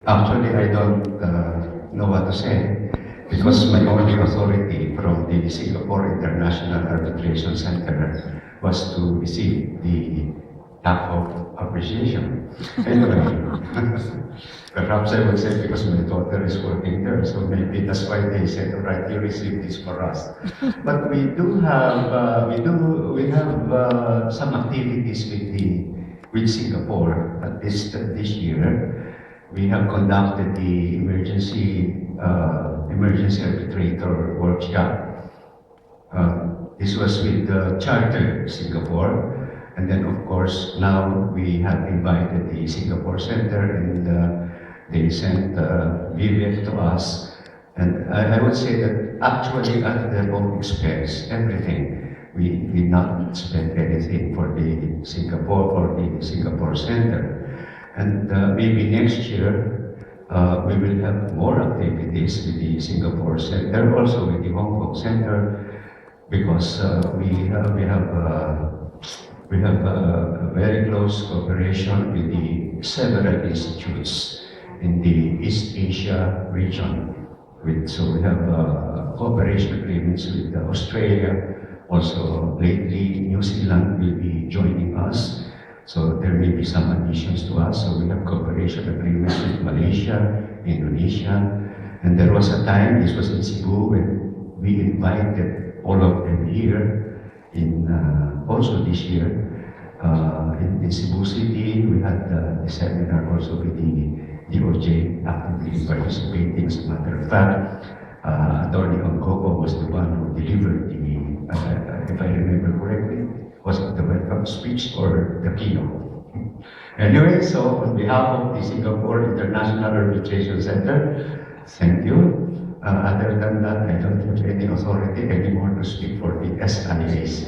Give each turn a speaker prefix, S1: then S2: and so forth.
S1: Actually, I don't know what to say because my only authority from the Singapore International Arbitration Center was to receive the act of appreciation. Anyway, perhaps I would say because my daughter is working there, so maybe that's why they said, all right, you receive this for us. But we do have, we have some activities with Singapore at this year. We have conducted the emergency arbitrator workshop. This was with the Charter Singapore, and then of course now we have invited the Singapore Center, and they sent Vivian to us. And I would say that actually at their own expense, everything. We did not spend anything for the Singapore Center. And maybe next year, we will have more activities with the Singapore Center, also with the Hong Kong Center, because we have a very close cooperation with the several institutes in the East Asia region. So we have cooperation agreements with Australia. Also, lately, New Zealand will be joining us. So there may be some additions to us. So we have cooperation agreements with Malaysia, Indonesia. And there was a time, this was in Cebu, when we invited all of them here. Also this year, in Cebu City, we had the seminar also with the DOJ actively participating. As a matter of fact, Attorney Oncoco was the one who delivered the, if I remember correctly, was it the welcome speech or the keynote? Anyway, so on behalf of the Singapore International Arbitration Center, thank you. Other than that, I don't have any authority anymore to speak for the SIAC.